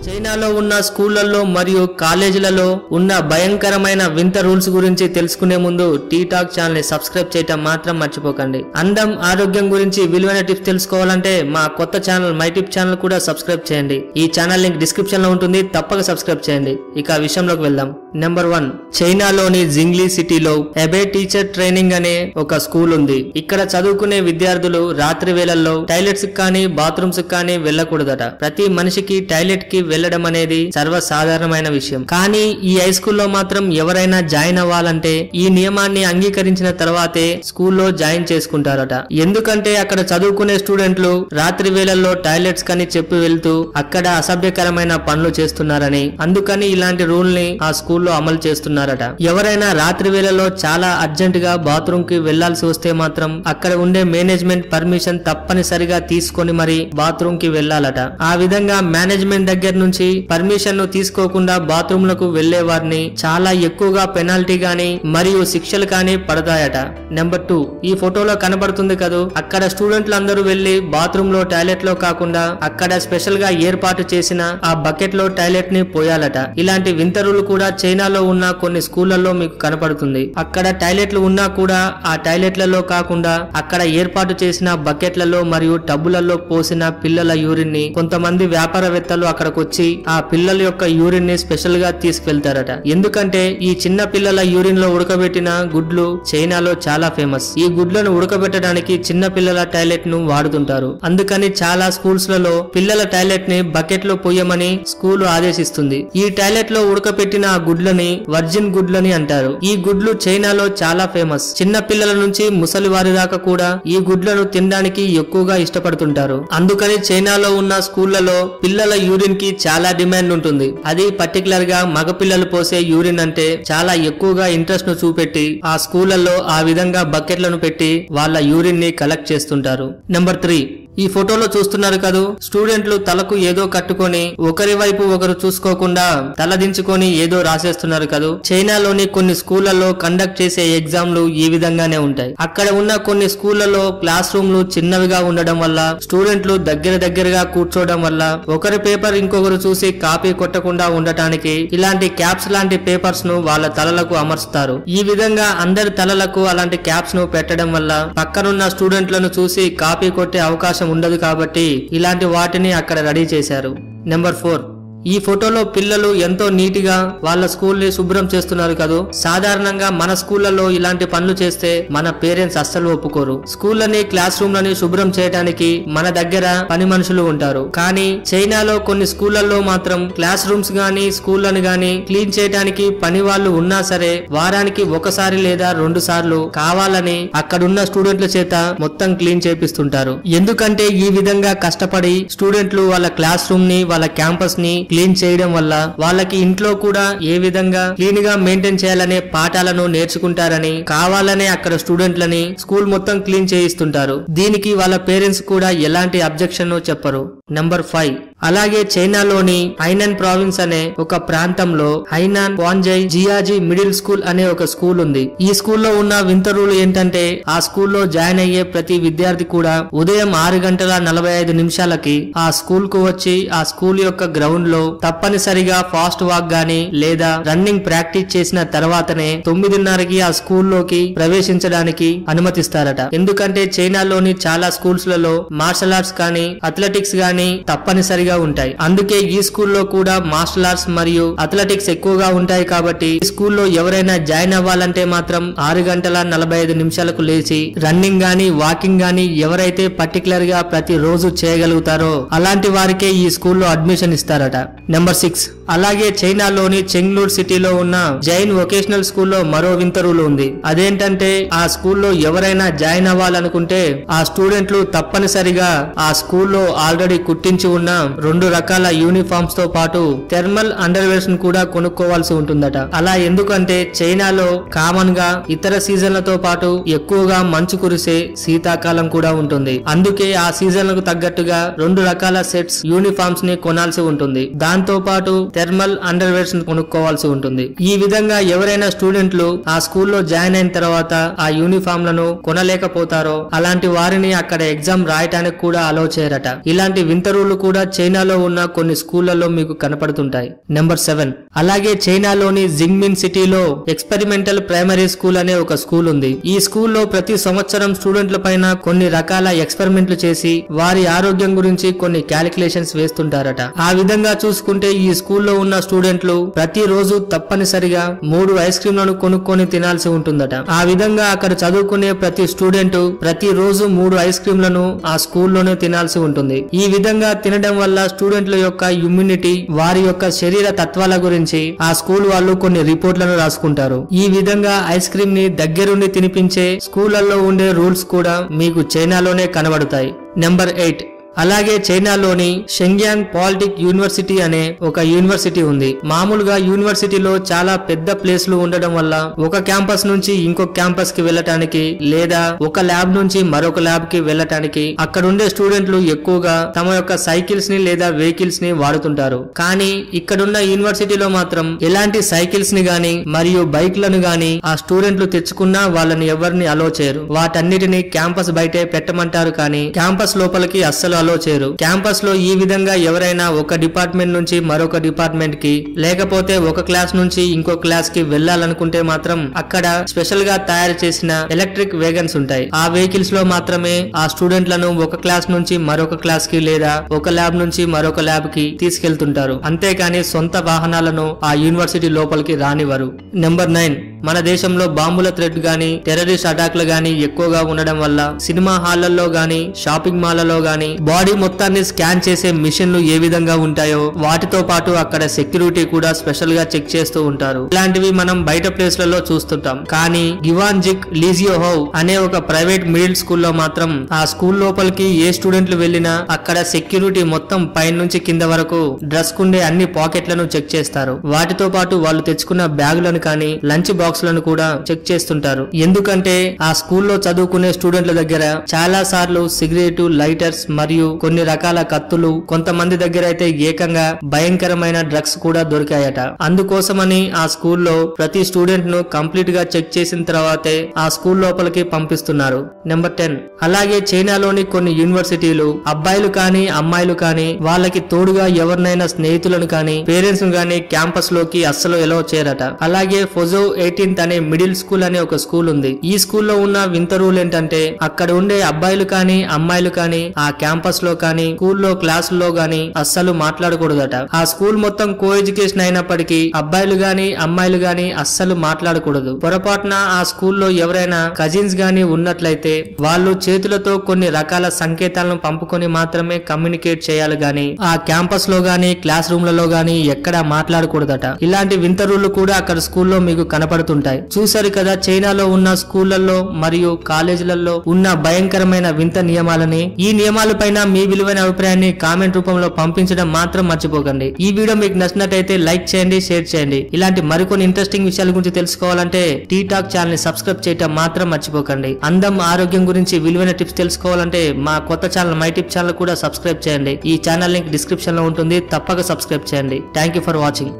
చైనాలో ఉన్న స్కూళ్లలో మరియు కాలేజీలలో ఉన్న భయంకరమైన వింత రూల్స్ గురించి తెలుసుకునే ముందు టీ టాక్ ఛానల్ ని సబ్స్క్రైబ్ చేయటం మాత్రం మర్చిపోకండి. అందం ఆరోగ్యం గురించి విలువైన టిప్స్ తెలుసుకోవాలంటే మా కొత్త ఛానల్ మై టిప్ ఛానల్ కూడా సబ్స్క్రైబ్ చేయండి. ఈ ఛానల్ లింక్ డిస్క్రిప్షన్ లో ఉంటుంది, తప్పక సబ్స్క్రైబ్ చేయండి. ఇక విషయంలోకి వెళ్దాం. నెంబర్ 1, చైనాలోని జింగ్లీ సిటీలో ఎబే టీచర్ ట్రైనింగ్ అనే ఒక స్కూల్ ఉంది. ఇక్కడ చదువుకునే విద్యార్థులు రాత్రి వేళల్లో టాయిలెట్స్ కానీ బాత్రూమ్స్ కానీ వెళ్లకూడదట. ప్రతి మనిషికి టాయిలెట్ కి వెళ్లడం అనేది సర్వసాధారణమైన విషయం. కానీ ఈ హై స్కూల్లో మాత్రం ఎవరైనా జాయిన్ అవ్వాలంటే ఈ నియమాన్ని అంగీకరించిన తర్వాతే స్కూల్లో జాయిన్ చేసుకుంటారట. ఎందుకంటే అక్కడ చదువుకునే స్టూడెంట్లు రాత్రి వేళల్లో టాయిలెట్స్ కని చెప్పి వెళ్తూ అక్కడ అసభ్యకరమైన పనులు చేస్తున్నారని, అందుకని ఇలాంటి రూల్ ని ఆ స్కూల్లో అమలు చేస్తున్నారట. ఎవరైనా రాత్రి వేళల్లో చాలా అర్జెంట్ గా బాత్రూమ్ కి వెళ్లాల్సి వస్తే మాత్రం అక్కడ ఉండే మేనేజ్మెంట్ పర్మిషన్ తప్పనిసరిగా తీసుకొని మరి బాత్రూమ్ కి వెళ్లాలట. ఆ విధంగా మేనేజ్మెంట్ దగ్గర నుంచి పర్మిషన్ ను తీసుకోకుండా బాత్రూమ్ లకు వెళ్లే వారిని చాలా ఎక్కువగా పెనాల్టీ గాని మరియు శిక్షలు కానీ పడతాయట. నెంబర్ 2, ఈ ఫోటోలో కనబడుతుంది కదా, అక్కడ స్టూడెంట్లు అందరూ వెళ్లి బాత్రూమ్ లో టాయిలెట్ లో కాకుండా అక్కడ స్పెషల్ గా ఏర్పాటు చేసిన ఆ బకెట్ లో టాయిలెట్ ని పోయాలట. ఇలాంటి వింత రూల్ కూడా చైనాలో ఉన్న కొన్ని స్కూళ్లలో మీకు కనపడుతుంది. అక్కడ టాయిలెట్లు ఉన్నా కూడా ఆ టాయిలెట్లలో కాకుండా అక్కడ ఏర్పాటు చేసిన బకెట్లలో మరియు టబ్బులలో పోసిన పిల్లల యూరిన్ ని కొంతమంది వ్యాపారవేత్తలు అక్కడికి వచ్చి ఆ పిల్లల యొక్క యూరిన్ ని స్పెషల్ గా తీసుకెళ్తారట. ఎందుకంటే ఈ చిన్న పిల్లల యూరిన్ లో ఉడకబెట్టిన గుడ్లు చైనాలో చాలా ఫేమస్. ఈ గుడ్లను ఉడకబెట్టడానికి చిన్న పిల్లల టాయిలెట్ ను వాడుతుంటారు. అందుకని చాలా స్కూల్స్ లలో పిల్లల టాయిలెట్ ని బకెట్ లో పోయమని స్కూల్ ఆదేశిస్తుంది. ఈ టాయిలెట్ లో ఉడకబెట్టిన ఆ గుడ్లని వర్జిన్ గుడ్లని అంటారు. ఈ గుడ్లు చైనాలో చాలా ఫేమస్. చిన్న పిల్లల నుంచి ముసలి వారి దాకా కూడా ఈ గుడ్లను తినడానికి ఎక్కువగా ఇష్టపడుతుంటారు. అందుకని చైనాలో ఉన్న స్కూళ్లలో పిల్లల యూరిన్ కి చాలా డిమాండ్ ఉంటుంది. అది పర్టికులర్ గా మగ పిల్లలు పోసే యూరిన్ అంటే చాలా ఎక్కువగా ఇంట్రెస్ట్ ను చూపెట్టి ఆ స్కూళ్లలో ఆ విధంగా బకెట్లను పెట్టి వాళ్ళ యూరిన్ ని కలెక్ట్ చేస్తుంటారు. నెంబర్ 3, ఈ ఫోటోలో చూస్తున్నారు కదా, స్టూడెంట్లు తలకు ఏదో కట్టుకొని ఒకరి వైపు ఒకరు చూసుకోకుండా తలదించుకొని ఏదో రాసేస్తున్నారు కదా. చైనాలోని కొన్ని స్కూళ్లలో కండక్ట్ చేసే ఎగ్జామ్లు ఈ విధంగానే ఉంటాయి. అక్కడ ఉన్న కొన్ని స్కూళ్లలో క్లాస్ రూమ్లు చిన్నవిగా ఉండడం వల్ల స్టూడెంట్లు దగ్గరగా కూర్చోవడం వల్ల ఒకరి పేపర్ ఇంకొకరు చూసి కాపీ కొట్టకుండా ఉండటానికి ఇలాంటి క్యాప్స్ లాంటి పేపర్స్ ను వాళ్ళ తలలకు అమర్చుతారు. ఈ విధంగా అందరి తలలకు అలాంటి క్యాప్స్ ను పెట్టడం వల్ల పక్కనున్న స్టూడెంట్లను చూసి కాపీ కొట్టే అవకాశం ఉండదు కాబట్టి ఇలాంటి వాటిని అక్కడ రెడీ చేశారు. నెంబర్ 4, ఈ ఫోటోలో పిల్లలు ఎంతో నీటిగా వాళ్ళ స్కూల్ ని శుభ్రం చేస్తున్నారు కదా. సాధారణంగా మన స్కూళ్లలో ఇలాంటి పనులు చేస్తే మన పేరెంట్స్ అస్సలు ఒప్పుకోరు. స్కూళ్ళని క్లాస్ రూమ్లని శుభ్రం చేయడానికి మన దగ్గర పని మనుషులు ఉంటారు. కానీ చైనాలో కొన్ని స్కూళ్లలో మాత్రం క్లాస్ రూమ్స్ గానీ స్కూళ్లను గానీ క్లీన్ చేయడానికి పని వాళ్ళు ఉన్నా సరే వారానికి ఒకసారి లేదా 2 సార్లు కావాలని అక్కడున్న స్టూడెంట్ల చేత మొత్తం క్లీన్ చేపిస్తుంటారు. ఎందుకంటే ఈ విధంగా కష్టపడి స్టూడెంట్లు వాళ్ళ క్లాస్ రూమ్ ని వాళ్ళ క్యాంపస్ ని క్లీన్ చేయడం వల్ల వాళ్ళకి ఇంట్లో కూడా ఏ విధంగా క్లీన్ గా మెయింటైన్ చేయాలనే పాఠాలను నేర్చుకుంటారని కావాలనే అక్కడ స్టూడెంట్లని స్కూల్ మొత్తం క్లీన్ చేయిస్తుంటారు. దీనికి వాళ్ళ పేరెంట్స్ కూడా ఎలాంటి అబ్జెక్షన్ చెప్పరు. నెంబర్ 5, అలాగే చైనాలోని హైనాన్ ప్రావిన్స్ అనే ఒక ప్రాంతంలో హైనాన్ క్వాంజై జియాజీ మిడిల్ స్కూల్ అనే ఒక స్కూల్ ఉంది. ఈ స్కూల్లో ఉన్న వింత రూల్ ఏంటంటే ఆ స్కూల్లో జాయిన్ అయ్యే ప్రతి విద్యార్థి కూడా ఉదయం 6:45 ఆ స్కూల్ కు వచ్చి ఆ స్కూల్ యొక్క గ్రౌండ్ లో తప్పనిసరిగా ఫాస్ట్ వాక్ గాని లేదా రన్నింగ్ ప్రాక్టీస్ చేసిన తర్వాతనే 9:30కి ఆ స్కూల్లోకి ప్రవేశించడానికి అనుమతిస్తారట. ఎందుకంటే చైనాలోని చాలా స్కూల్స్ లలో మార్షల్ ఆర్ట్స్ కానీ అథ్లెటిక్స్ గానీ తప్పనిసరిగా ఉంటాయి. అందుకే ఈ స్కూల్లో కూడా మార్షల్ ఆర్ట్స్ మరియు అథ్లెటిక్స్ ఎక్కువగా ఉంటాయి. కాబట్టి ఈ స్కూల్లో ఎవరైనా జాయిన్ అవ్వాలంటే మాత్రం 6:45 లేచి రన్నింగ్ గానీ వాకింగ్ గానీ ఎవరైతే పర్టికులర్ గా ప్రతి రోజు చేయగలుగుతారో అలాంటి వారికే ఈ స్కూల్లో అడ్మిషన్ ఇస్తారట. నెంబర్ 6, అలాగే చైనాలోని చెంగ్లూర్ సిటీలో ఉన్న జైన్ వొకేషనల్ స్కూల్లో మరో వింత రూల్ ఉంది. అదేంటంటే ఆ స్కూల్లో ఎవరైనా జాయిన్ అవ్వాలనుకుంటే ఆ స్టూడెంట్లు తప్పనిసరిగా ఆ స్కూల్లో ఆల్రెడీ కుట్టించి ఉన్న 2 రకాల యూనిఫామ్స్ తో పాటు థెర్మల్ అండర్వేర్స్ ను కూడా కొనుక్కోవాల్సి ఉంటుందట. అలా ఎందుకంటే చైనాలో కామన్ గా ఇతర సీజన్లతో పాటు ఎక్కువగా మంచు కురిసే శీతాకాలం కూడా ఉంటుంది. అందుకే ఆ సీజన్లకు తగ్గట్టుగా 2 రకాల సెట్స్ యూనిఫామ్స్ ని కొనాల్సి ఉంటుంది. దాంతో పాటు థెర్మల్ అండర్వేర్స్ ను కొనుక్కోవాల్సి ఉంటుంది. ఈ విధంగా ఎవరైనా స్టూడెంట్లు ఆ స్కూల్లో జాయిన్ అయిన తర్వాత ఆ యూనిఫామ్ లను కొనలేకపోతారో అలాంటి వారిని అక్కడ ఎగ్జామ్ రాయటానికి కూడా అలౌ చేయరట. ఇలాంటి వింత రూళ్లు కూడా చైనాలో ఉన్న కొన్ని స్కూళ్లలో మీకు కనపడుతుంటాయి. నెంబర్ 7. అలాగే చైనాలోని జింగ్మిన్ సిటీలో ఎక్స్పెరిమెంటల్ ప్రైమరీ స్కూల్ అనే ఒక స్కూల్ ఉంది. ఈ స్కూల్లో ప్రతి సంవత్సరం స్టూడెంట్ల పైన కొన్ని రకాల ఎక్స్పెరిమెంట్లు చేసి వారి ఆరోగ్యం గురించి కొన్ని క్యాలిక్యులేషన్స్ వేస్తుంటారట. ఆ విధంగా చూసుకుంటే ఈ స్కూల్లో ఉన్న స్టూడెంట్లు ప్రతి రోజు తప్పనిసరిగా 3 ఐస్ క్రీమ్లను కొనుక్కొని తినాల్సి ఉంటుందట. ఆ విధంగా అక్కడ చదువుకునే ప్రతి స్టూడెంట్ ప్రతి రోజు 3 ఐస్ క్రీమ్లను ఆ స్కూల్లోనే తినాల్సి ఉంటుంది. ఈ విధంగా తినడం వల్ల స్టూడెంట్ల యొక్క ఇమ్యూనిటీ, వారి యొక్క శరీర తత్వాల గురించి ఆ స్కూల్ వాళ్ళు కొన్ని రిపోర్ట్లను రాసుకుంటారు. ఈ విధంగా ఐస్ క్రీమ్ ని దగ్గరుండి తినిపించే స్కూళ్లలో ఉండే రూల్స్ కూడా మీకు చైనాలోనే కనబడతాయి. నెంబర్ 8. అలాగే చైనాలోని షెంగ్యాంగ్ పాలిటెక్ యూనివర్సిటీ అనే ఒక యూనివర్సిటీ ఉంది. మామూలుగా యూనివర్సిటీలో చాలా పెద్ద ప్లేస్లు ఉండడం వల్ల ఒక క్యాంపస్ నుంచి ఇంకొక క్యాంపస్ కి వెళ్ళటానికి లేదా ఒక ల్యాబ్ నుంచి మరొక ల్యాబ్ కి వెళ్ళటానికి అక్కడుండే స్టూడెంట్లు ఎక్కువగా తమ యొక్క సైకిల్స్ ని లేదా వెహికల్స్ ని వాడుతుంటారు. కానీ ఇక్కడున్న యూనివర్సిటీలో మాత్రం ఎలాంటి సైకిల్స్ ని గాని మరియు బైక్లను గాని ఆ స్టూడెంట్లు తెచ్చుకున్నా వాళ్ళని ఎవరిని అలో చేయరు. వాటన్నిటిని క్యాంపస్ బయటే పెట్టమంటారు. కానీ క్యాంపస్ లోపలికి అస్సలు అలో చేయరు. క్యాంపస్ లో ఈ విధంగా ఎవరైనా ఒక డిపార్ట్మెంట్ నుంచి మరొక డిపార్ట్మెంట్ కి లేకపోతే ఒక క్లాస్ నుంచి ఇంకో క్లాస్ కి వెళ్లాలనుకుంటే మాత్రం అక్కడ స్పెషల్ గా తయారు చేసిన ఎలక్ట్రిక్ వేగన్స్ ఉంటాయి. ఆ వెహికల్స్ లో మాత్రమే ఆ స్టూడెంట్లను ఒక క్లాస్ నుంచి మరొక క్లాస్ కి లేదా ఒక ల్యాబ్ నుంచి మరొక ల్యాబ్ కి తీసుకెళ్తుంటారు. అంతేకాని సొంత వాహనాలను ఆ యూనివర్సిటీ లోపలికి రానివ్వరు. నెంబర్ 9. మన దేశంలో బాంబుల థ్రెట్ గాని టెర్రరిస్ట్ అటాక్లు గాని ఎక్కువగా ఉండడం వల్ల సినిమా హాళ్లలో గాని షాపింగ్ మాల్లలో గాని బాడీ మొత్తాన్ని స్కాన్ చేసే మిషన్లు ఏ విధంగా ఉంటాయో వాటితో పాటు అక్కడ సెక్యూరిటీ కూడా స్పెషల్ గా చెక్ చేస్తూ ఉంటారు. ఇలాంటివి మనం బయట ప్లేస్లలో చూస్తుంటాం. కానీ గివాన్జిక్ లీజియో హౌ అనే ఒక ప్రైవేట్ మిడిల్ స్కూల్లో మాత్రం ఆ స్కూల్ లోపలికి ఏ స్టూడెంట్లు వెళ్లినా అక్కడ సెక్యూరిటీ మొత్తం పైన నుంచి కింద వరకు డ్రెస్ కుండే అన్ని పాకెట్లను చెక్ చేస్తారు. వాటితో పాటు వాళ్ళు తెచ్చుకున్న బ్యాగులను కానీ లంచ్ బాక్స్లను కూడా చెక్ చేస్తుంటారు. ఎందుకంటే ఆ స్కూల్లో చదువుకునే స్టూడెంట్ల దగ్గర చాలా సార్లు సిగరెట్, లైటర్స్ మరియు కొన్ని రకాల కత్తులు, కొంతమంది దగ్గర అయితే ఏకంగా భయంకరమైన డ్రగ్స్ కూడా దొరికాయట. అందుకోసమని ఆ స్కూల్లో ప్రతి స్టూడెంట్ ను కంప్లీట్ గా చెక్ చేసిన తర్వాతే ఆ స్కూల్ లోపలికి పంపిస్తున్నారు. నెంబర్ 10. అలాగే చైనాలోని కొన్ని యూనివర్సిటీలు అబ్బాయిలు కానీ అమ్మాయిలు కానీ వాళ్ళకి తోడుగా ఎవరినైనా స్నేహితులను కానీ పేరెంట్స్ గానీ క్యాంపస్ లోకి అస్సలు ఎలో చేయరట. అలాగే ఫోజో 18th అనే మిడిల్ స్కూల్ అనే ఒక స్కూల్ ఉంది. ఈ స్కూల్లో ఉన్న వింత రూల్ ఏంటంటే అక్కడ ఉండే అబ్బాయిలు కానీ అమ్మాయిలు కానీ ఆ క్యాంపస్ లో కానీ స్కూల్లో క్లాసుల్లో గానీ అస్సలు మాట్లాడకూడదట. ఆ స్కూల్ మొత్తం కో ఎడ్యుకేషన్ అయినప్పటికీ అబ్బాయిలు గాని అమ్మాయిలు గాని అస్సలు మాట్లాడకూడదు. పొరపాటున ఆ స్కూల్లో ఎవరైనా కజిన్స్ గాని ఉన్నట్లయితే వాళ్ళు చేతులతో కొన్ని రకాల సంకేతాలను పంపుకొని మాత్రమే కమ్యూనికేట్ చేయాలి గాని ఆ క్యాంపస్ లో గాని క్లాస్ రూమ్లలో గాని ఎక్కడా మాట్లాడకూడదట. ఇలాంటి వింత రూళ్లు కూడా అక్కడ స్కూల్లో మీకు కనపడుతుంటాయి. చూసారు కదా చైనాలో ఉన్న స్కూళ్లలో మరియు కాలేజీలలో ఉన్న భయంకరమైన వింత నియమాలని. ఈ నియమాల పైన మీ విలువైన అభిప్రాయాన్ని కామెంట్ రూపంలో పంపించడం మాత్రం మర్చిపోకండి. ఈ వీడియో మీకు నచ్చినట్టయితే లైక్ చేయండి, షేర్ చేయండి. ఇలాంటి మరికొన్ని ఇంట్రెస్టింగ్ విషయాల గురించి తెలుసుకోవాలంటే టీ టాక్ ఛానల్ ని సబ్స్క్రైబ్ చేయడం మాత్రం మర్చిపోకండి. అందం, ఆరోగ్యం గురించి విలువైన టిప్స్ తెలుసుకోవాలంటే మా కొత్త ఛానల్ మై టిప్ ఛానల్ కూడా సబ్స్క్రైబ్ చేయండి. ఈ ఛానల్ లింక్ డిస్క్రిప్షన్ లో ఉంటుంది. తప్పక సబ్స్క్రైబ్ చేయండి. Thank you for watching.